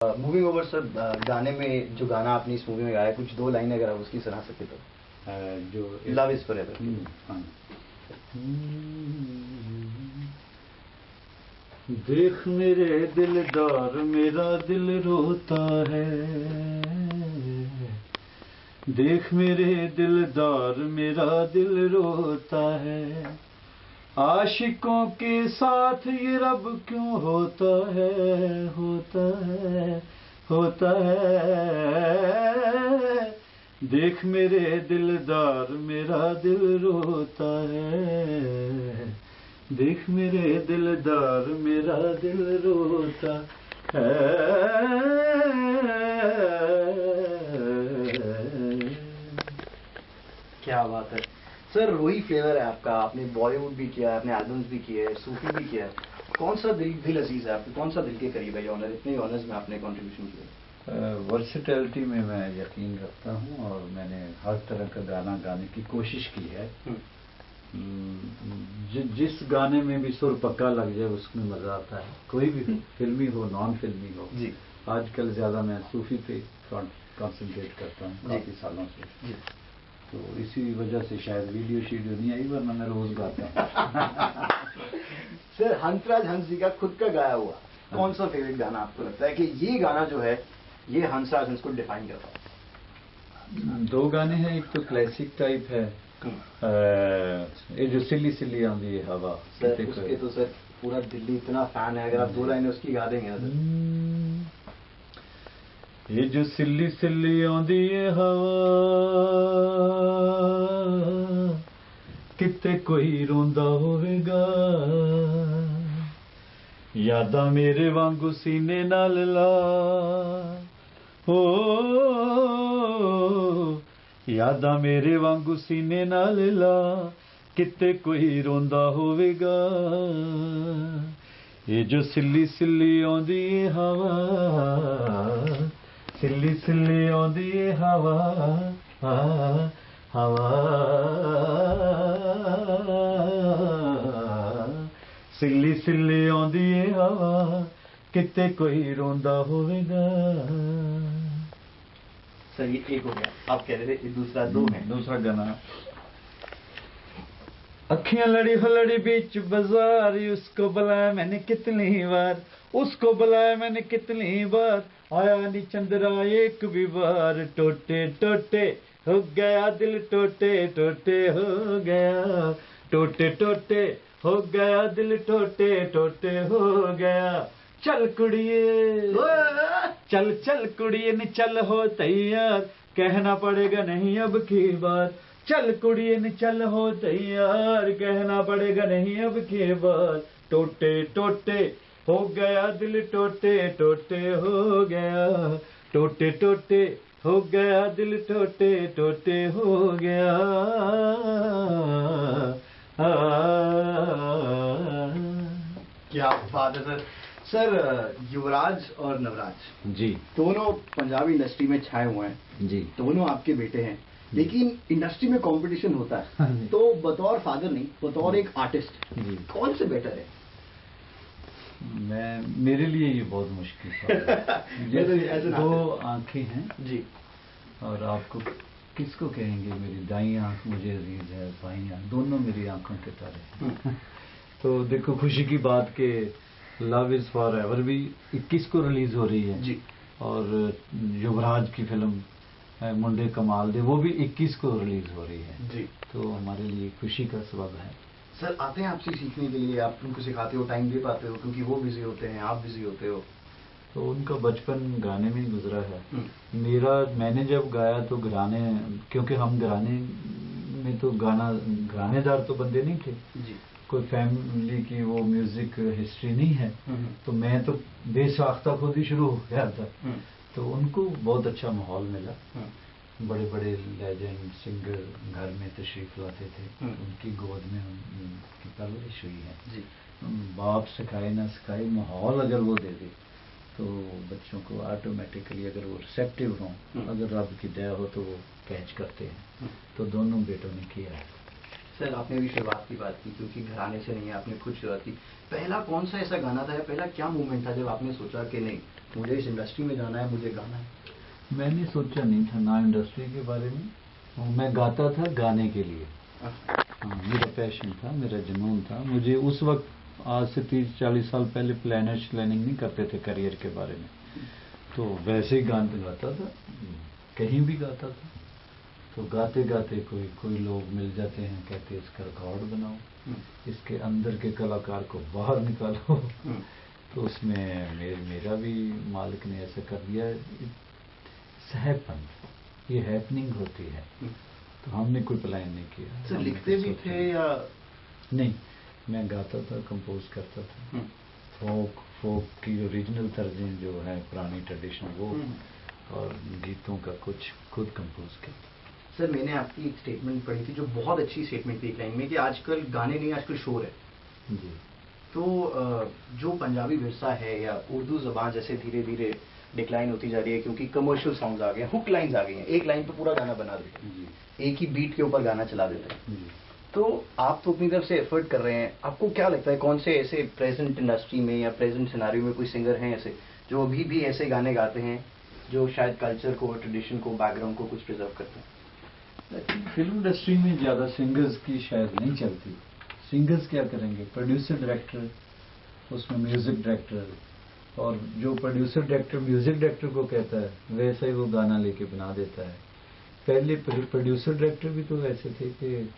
Moving over sir, गाने में जो गाना आपने इस मूवी में गाया, कुछ दो लाइन अगर आप उसकी सुना सके तो। जो लव इज फॉरएवर। हाँ। देख मेरे दिलदार मेरा दिल रोता है, देख मेरे दिलदार मेरा दिल रोता है, आशिकों के साथ ये रब क्यों होता है, होता है, होता है। देख मेरे दिलदार मेरा दिल रोता है, देख मेरे दिलदार मेरा दिल रोता है। क्या बात है सर, वही फ्लेवर है आपका। आपने बॉलीवुड भी किया है, आपने एल्बम्स भी किए हैं, सूफी भी किया है। कौन सा दिल अजीज है आपको, कौन सा दिल के करीब है ये ऑनर, इतने ऑनर्स में आपने कंट्रीब्यूशन किया? वर्सेटैलिटी में मैं यकीन रखता हूँ और मैंने हर तरह का गाना गाने की कोशिश की है। जिस गाने में भी सुर पक्का लग जाए उसमें मजा आता है, कोई भी हो, फिल्मी हो नॉन फिल्मी हो। जी। आजकल ज्यादा मैं सूफी पे कॉन्सेंट्रेट करता हूँ काफी सालों से। जी। तो इसी वजह से शायद वीडियो शीडियो नहीं आई, वरना मैं रोज गाता हूँ। सर, हंसराज हंस जी का खुद का गाया हुआ कौन सा फेवरेट गाना आपको लगता है कि ये गाना जो है ये हंसराज हंस को डिफाइन करता है? दो गाने हैं, एक तो क्लासिक टाइप है, ये जो सिल्ली सिल्ली आंधी है हवा। सर उसके तो सर पूरा दिल्ली इतना फैन है, अगर आप दो लाइनें उसकी गा देंगे सर। ये जो सिल्ली सिल्ली आंधी है हवा, किते कोई रोंदा होवेगा, यादा मेरे वांगू सीने नाल ला, हो यादा मेरे वांगू सीने नाल ला, किते कोई रोंदा होवेगा। ये जो सिल्ली सिल्ली आंदी है हवा, सिल्ली सिल्ली आंदी है हवा, हवा सिल्ली सिल्ली आंदी है हवा, किते कोई रोंदा होवेगा। सर ये एक हो गया, आप कह रहे थे दूसरा दो है। दूसरा गाना, अखियां लड़ी फलड़ी बीच बाजार, उसको बुलाया मैंने कितनी बार, उसको बुलाया मैंने कितनी बार, आया नी चंद्रा एक भी बार, टोटे टोटे हो गया दिल, टोटे टोटे हो गया, टोटे टोटे हो गया दिल, टोटे टोटे हो गया। चल कुड़िए चल चल कुड़िए न चल हो तैयार, कहना पड़ेगा नहीं अब की बार, चल कुड़िए न चल हो तैयार, कहना पड़ेगा नहीं अब की बार। टोटे टोटे हो गया दिल, टोटे टोटे हो गया, टोटे टोटे हो गया दिल, टोटे टोटे हो गया। क्या बात है सर। सर, युवराज और नवराज जी दोनों पंजाबी इंडस्ट्री में छाए हुए हैं जी, दोनों दोनों आपके बेटे हैं, लेकिन इंडस्ट्री में कंपटीशन होता है, तो बतौर फादर नहीं, बतौर एक आर्टिस्ट कौन से बेटर है? मेरे लिए ये बहुत मुश्किल सवाल है। जैसे दो आंखें हैं जी, और आपको किसको कहेंगे, मेरी दाईं आंख मुझे अजीज है, बाईं आंख, दोनों मेरी आंखों के तारे हैं। तो देखो खुशी की बात के लव इज फॉरएवर भी 21 को रिलीज हो रही है जी, और युवराज की फिल्म मुंडे कमाल दे वो भी 21 को रिलीज हो रही है जी। तो हमारे लिए खुशी का सबब है। सर, आते हैं आपसे सीखने के लिए, आप उनको सिखाते हो, टाइम दे पाते हो, क्योंकि वो बिजी होते हैं, आप बिजी होते हो? तो उनका बचपन गाने में ही गुजरा है। मैंने जब गाया तो घराने, क्योंकि हम घराने में तो घरानेदार तो बंदे नहीं थे जी, कोई फैमिली की वो म्यूजिक हिस्ट्री नहीं है, तो मैं तो बेसाख्ता खुद ही शुरू हो गया था। तो उनको बहुत अच्छा माहौल मिला, बड़े बड़े लेजेंड सिंगर घर में तशरीफ लाते थे, उनकी गोद में उनकी परवरिश हुई है जी। बाप सिखाए ना सिखाए, माहौल अगर वो दे दे तो बच्चों को ऑटोमेटिकली, अगर वो रिसेप्टिव हों, अगर रब की दया हो तो वो कैच करते हैं। तो दोनों बेटों ने किया है। सर, आपने भी शुरुआत की बात की, क्योंकि घराने से नहीं है, आपने खुद शुरुआत की। पहला कौन सा ऐसा गाना था या पहला क्या मूवमेंट था जब आपने सोचा कि नहीं मुझे इस इंडस्ट्री में जाना है, मुझे गाना है? मैंने सोचा नहीं था ना इंडस्ट्री के बारे में, मैं गाता था गाने के लिए। हाँ, मेरा पैशन था, मेरा जुनून था। मुझे उस वक्त आज से 30-40 साल पहले प्लानिंग नहीं करते थे करियर के बारे में, तो वैसे ही गाने गाता था, कहीं भी गाता था। तो गाते गाते कोई लोग मिल जाते हैं, कहते इसका रिकॉर्ड बनाओ, इसके अंदर के कलाकार को बाहर निकालो। तो उसमें मेरा भी मालिक ने ऐसा कर दिया, सहपन, ये हैपनिंग होती है। तो हमने कोई प्लान नहीं किया। सर लिखते भी थे या नहीं? मैं गाता था, कंपोज करता था। फोक की ओरिजिनल तर्जें जो है पुरानी ट्रेडिशन वो, और गीतों का कुछ खुद कंपोज किया। सर मैंने आपकी एक स्टेटमेंट पढ़ी थी जो बहुत अच्छी स्टेटमेंट थी एक लाइन में, कि आजकल गाने नहीं आजकल शोर है। जी। तो जो पंजाबी विरसा है या उर्दू ज़बान जैसे धीरे धीरे डिक्लाइन होती जा रही है, क्योंकि कमर्शियल सॉन्ग्स आ गए हैं, हुक लाइंस आ गई हैं, एक लाइन पे पूरा गाना बना देते हैं, एक ही बीट के ऊपर गाना चला देते हैं। तो आप तो अपनी तरफ से एफर्ट कर रहे हैं, आपको क्या लगता है कौन से ऐसे प्रेजेंट इंडस्ट्री में या प्रेजेंट सिनारियो में कोई सिंगर हैं ऐसे जो अभी भी ऐसे गाने गाते हैं जो शायद कल्चर को, ट्रेडिशन को, बैकग्राउंड को कुछ प्रिजर्व करते हैं? फिल्म इंडस्ट्री में ज़्यादा सिंगर्स की शायद नहीं चलती। सिंगर्स क्या करेंगे? प्रोड्यूसर डायरेक्टर, उसमें म्यूजिक डायरेक्टर, और जो प्रोड्यूसर डायरेक्टर म्यूजिक डायरेक्टर को कहता है वैसा ही वो गाना लेके बना देता है। पहले प्रोड्यूसर डायरेक्टर भी तो ऐसे थे कि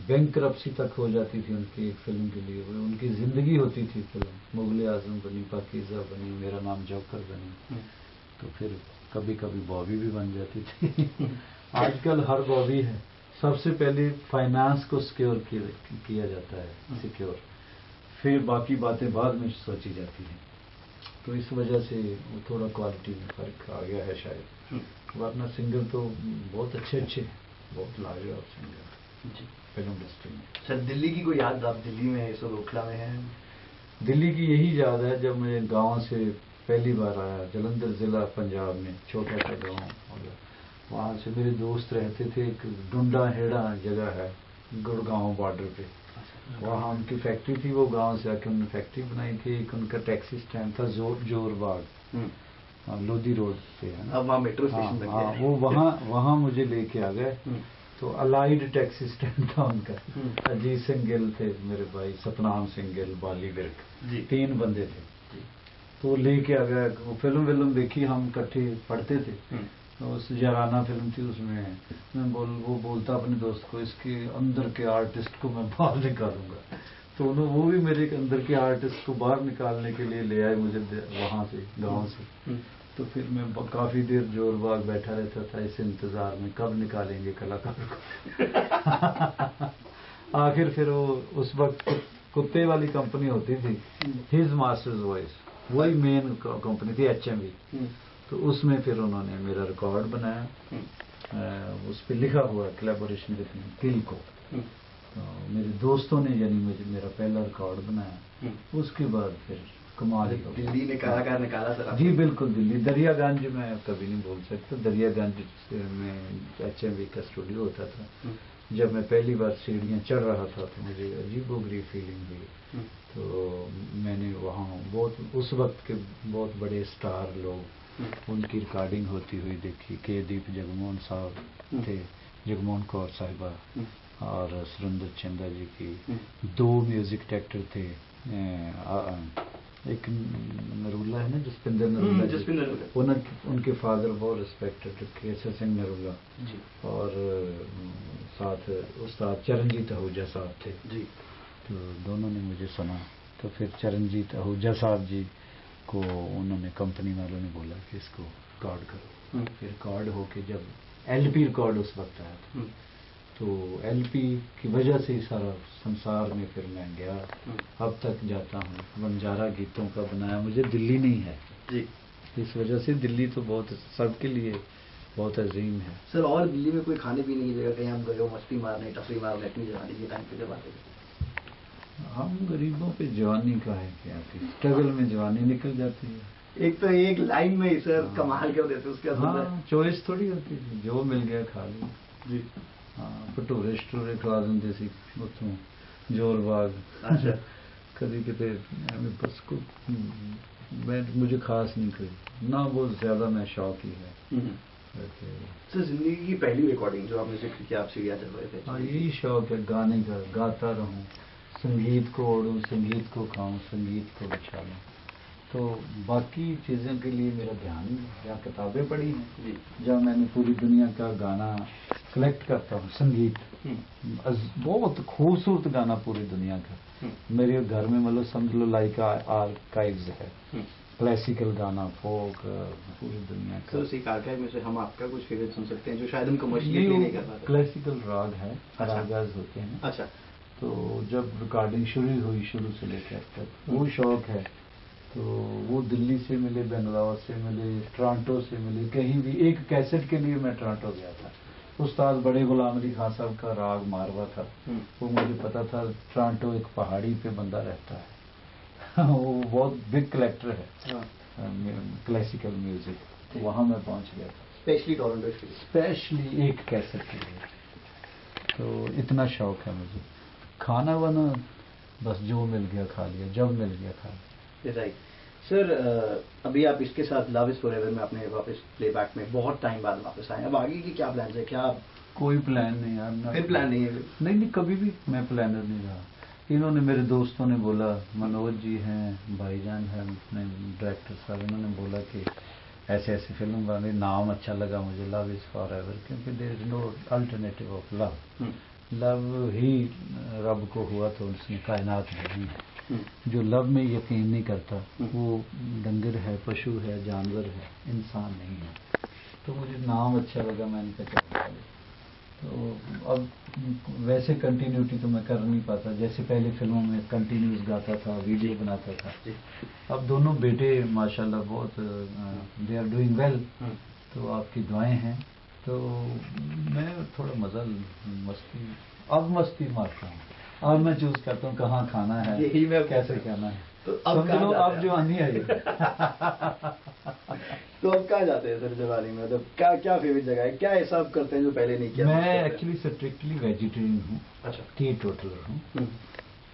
बैंकरप्सी तक हो जाती थी उनकी एक फिल्म के लिए, उनकी जिंदगी होती थी फिल्म। मुगले आजम बनी, पाकीज़ा बनी, मेरा नाम जौकर बनी, तो फिर कभी कभी बॉबी भी बन जाती थी। आजकल हर बॉबी है, सबसे पहले फाइनेंस को सिक्योर किया जाता है, सिक्योर, फिर बाकी बातें बाद में सोची जाती हैं। तो इस वजह से वो थोड़ा क्वालिटी में फर्क आ गया है शायद, वरना सिंगर तो बहुत अच्छे बहुत लाजवाब सिंगर फिल्म इंडस्ट्री में। सर दिल्ली की कोई याद? आप दिल्ली में इस ओखला में हैं? दिल्ली की यही याद है जब मैं गांव से पहली बार आया, जलंधर जिला पंजाब में, छोटा सा गांव, वहाँ से मेरे दोस्त रहते थे। एक डुंडा हेड़ा जगह है गुड़गांव बॉर्डर पे, वहाँ उनकी फैक्ट्री थी, वो गांव से आके उन्होंने फैक्ट्री बनाई थी। एक उनका टैक्सी स्टैंड था जोरबाग, लोधी रोड पे है ना, अब वहाँ मेट्रो स्टेशन बन गया है। वो वहाँ मुझे लेके आ गए। तो अलाइड टैक्सी स्टैंड था उनका। अजीत सिंह गिल थे मेरे भाई, सतनाम सिंह गिल, बाली विर्क, 3 बंदे थे। तो लेके आ गया, वो फिल्म देखी, हम इकट्ठे पढ़ते थे। तो उस याराना फिल्म थी, उसमें वो बोलता अपने दोस्त को, इसके अंदर के आर्टिस्ट को मैं बाहर निकालूंगा। तो वो भी मेरे अंदर के आर्टिस्ट को बाहर निकालने के लिए ले आए मुझे वहां से, गांव से। तो फिर मैं काफी देर जोरबाग बैठा रहता था इस इंतजार में कब निकालेंगे कलाकार को। आखिर फिर वो उस वक्त कुत्ते वाली कंपनी होती थी, हिज मास्टर्स वॉइस, वही मेन कंपनी थी, HMV। तो उसमें फिर उन्होंने मेरा रिकॉर्ड बनाया, उस पर लिखा हुआ कोलैबोरेशन विद दिल को। तो मेरे दोस्तों ने यानी मुझे मेरा पहला रिकॉर्ड बनाया। उसके बाद फिर कमाल ही दिल्ली ने कलाकार निकाला सर? जी बिल्कुल, दिल्ली दरियागंज में कभी नहीं भूल सकता। दरियागंज में HMV का स्टूडियो होता था। जब मैं पहली बार सीढ़ियाँ चढ़ रहा था तो मुझे अजीबोगरीब फीलिंग हुई। तो मैंने वहाँ उस वक्त के बहुत बड़े स्टार लोग, उनकी रिकॉर्डिंग होती हुई देखी। के दीप जगमोहन साहब थे, जगमोहन कौर साहिबा, और सुरेंद्र चंदा जी की। 2 म्यूजिक डायरेक्टर थे, एक नरूला है ना, जसपिंदर नरूला, उनके फादर बहुत रिस्पेक्टेड केसर सिंह नरूला, और साथ उस्ताद चरणजीत आहूजा साहब थे जी। तो दोनों ने मुझे सुना। तो फिर चरणजीत आहूजा साहब जी को उन्होंने, कंपनी वालों ने बोला कि इसको रिकॉर्ड करो। फिर रिकॉर्ड होके जब LP रिकॉर्ड उस वक्त आया था, तो LP की वजह से ही सारा संसार में फिर मैं गया। अब तक जाता हूँ, बंजारा गीतों का बनाया मुझे दिल्ली नहीं है जी। इस वजह से दिल्ली तो बहुत सबके लिए बहुत अजीम है। सर और दिल्ली में कोई खाने पीने की जगह कहीं आप गए हो, मस्ती मारने, टफरी मारने अपनी जवानी के टाइम पे जब आते थे? हम गरीबों पे जवानी का है क्या, स्ट्रगल में जवानी निकल जाती है। एक तो एक लाइन में ही सर कमाल कर देते उसके हाँ, चॉइस थोड़ी होती थी, जो मिल गया खा लिया जी। हाँ, भटूरे शटूरे खवा देंगे सी उतों जोरबाग। अच्छा। कभी कितने बस को मैं मुझे खास नहीं कोई ना, बहुत ज़्यादा मैं शौक ही है। सर जिंदगी की पहली रिकॉर्डिंग जो आपने जिक्र किया, आप सीढ़ियाँ चल रहे थे। हाँ, यही शौक है गाने का, गाता रहूं, संगीत को ओढ़ूं, संगीत को खाऊं, संगीत को उछालूं। तो बाकी चीज़ों के लिए मेरा ध्यान नहीं है। या किताबें पढ़ी हैं जी, जहाँ मैंने पूरी दुनिया का गाना कलेक्ट करता हूँ, संगीत बहुत खूबसूरत गाना पूरी दुनिया का मेरे घर में, मतलब समझ लो लाइक आर्काइव्स है, क्लासिकल गाना, फोक, पूरी दुनिया का। सर उसी आर्काइव में से हम आपका कुछ फेवरेट सुन सकते हैं जो शायद हम कमर्शियली नहीं कर पाते। क्लासिकल राग है, रागाज होते हैं। अच्छा। तो जब रिकॉर्डिंग शुरू हुई, शुरू से लेकर अब तक वो शौक है। तो वो दिल्ली से मिले, बेंगलोर से मिले, टोरंटो से मिले, कहीं भी। एक कैसेट के लिए मैं टोरंटो गया था, उस्ताद बड़े गुलाम अली खान साहब का राग मारवा था। वो मुझे पता था टोरंटो एक पहाड़ी पे बंदा रहता है वो बहुत बिग कलेक्टर है क्लासिकल म्यूजिक। तो वहाँ मैं पहुँच गया था स्पेशली टोरंटो के लिए, स्पेशली एक कैसेट के लिए। तो इतना शौक है मुझे। खाना वाना बस जो मिल गया खा लिया, जब मिल गया खा लिया। राइट। सर अभी आप इसके साथ लव इज फॉरएवर में अपने वापस प्लेबैक में बहुत टाइम बाद वापस आए, अब आगे की क्या प्लान है? क्या आप कोई प्लान नहीं यार, फिर प्लान नहीं है? नहीं, कभी भी मैं प्लानर नहीं रहा। इन्होंने, मेरे दोस्तों ने बोला, मनोज जी हैं, भाईजान हैं अपने डायरेक्टर साहब, इन्होंने बोला कि ऐसे ऐसे फिल्म बने, नाम अच्छा लगा मुझे लव इज फॉरएवर, क्योंकि there is no alternative of love. Love ही रब को हुआ तो उसने कायनात नहीं है। जो लव में यकीन नहीं करता वो डंगर है, पशु है, जानवर है, इंसान नहीं है। तो मुझे नाम अच्छा लगा, मैंने कहा चल। तो अब वैसे कंटिन्यूटी तो मैं कर नहीं पाता, जैसे पहले फिल्मों में कंटिन्यूस गाता था, वीडियो बनाता था। अब दोनों बेटे माशाल्लाह बहुत दे आर डूइंग वेल, तो आपकी दुआएं हैं। तो मैं थोड़ा मजा, मस्ती मारता हूँ। अब मैं चूज करता हूँ कहाँ खाना है, यही मैं कैसे खाना है। तो अब समझ लो अब जो आनी आई तो अब कहाँ जाते हैं सर जवानी में? मतलब क्या क्या फेवरेट जगह है, क्या ऐसा आप करते हैं जो पहले नहीं किया? मैं एक्चुअली स्ट्रिक्टली वेजिटेरियन हूँ। अच्छा। टीटोटलर हूँ।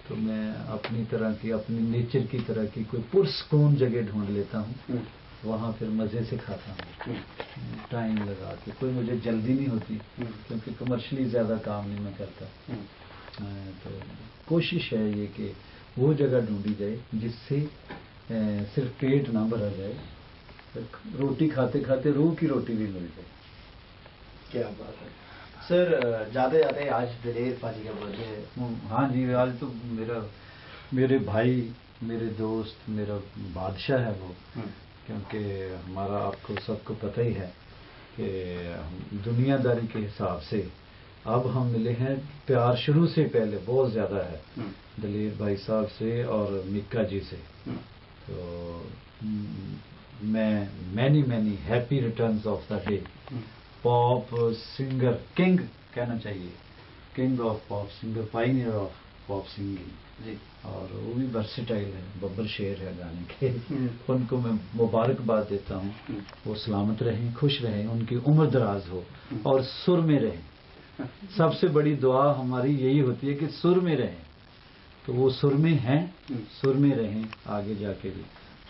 तो मैं अपनी तरह की, अपनी नेचर की तरह की कोई पुरस्कून जगह ढूंढ लेता हूँ, वहाँ फिर मज़े से खाता हूँ, टाइम लगा के। कोई मुझे जल्दी नहीं होती क्योंकि कमर्शियली ज़्यादा काम नहीं मैं करता। तो कोशिश है ये कि वो जगह ढूंढी जाए जिससे सिर्फ पेट ना भरा जाए, रोटी खाते खाते रूह की रोटी भी मिल जाए। क्या बात है सर। जाते जाते आज दिलेर पाजी का बर्थडे है। हाँ जी, आज तो मेरे भाई, मेरे दोस्त, मेरा बादशाह है वो। क्योंकि हमारा, आपको सबको पता ही है कि दुनियादारी के हिसाब से अब हम मिले हैं, प्यार शुरू से पहले बहुत ज़्यादा है दिलेर भाई साहब से और मिक्का जी से। तो मैं many happy returns of the day. Pop singer king कहना चाहिए, king of pop singer, pioneer of pop singing ji. और वो भी वर्सेटाइल है, बब्बर शेर है गाने के। उनको मैं मुबारकबाद देता हूँ, वो सलामत रहें, खुश रहें, उनकी उम्र दराज हो और सुर में रहें। सबसे बड़ी दुआ हमारी यही होती है कि सुर में रहें। तो वो सुर में हैं, सुर में रहें आगे जाके भी।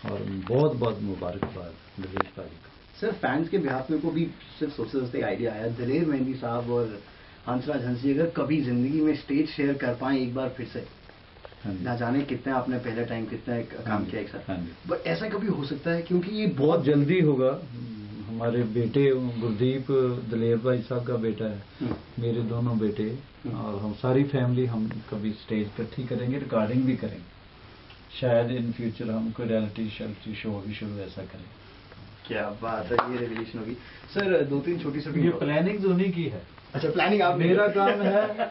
और बहुत बहुत मुबारकबाद दिलेर भाई को। सर फैंस के बिहाफ में को भी सिर्फ सोचते सोचते आइडिया आया, दिलेर मेहंदी साहब और हंसराज हंसी अगर कभी जिंदगी में स्टेज शेयर कर पाए एक बार फिर से, ना जाने कितने आपने पहले टाइम कितना काम किया एक साथ, बट ऐसा कभी हो सकता है? क्योंकि ये बहुत जल्दी होगा। हमारे बेटे गुरदीप दिलेर भाई साहब का बेटा है, मेरे दोनों बेटे और हम सारी फैमिली, हम कभी स्टेज इकट्ठी करेंगे, रिकॉर्डिंग भी करेंगे। शायद इन फ्यूचर हम कोई रियलिटी शो भी शुरू ऐसा करें। क्या बात है, ये रेवोल्यूशन होगी। सर 2-3 छोटी छोटी ये प्लानिंग उन्हीं की है। अच्छा, प्लानिंग आप? मेरा काम है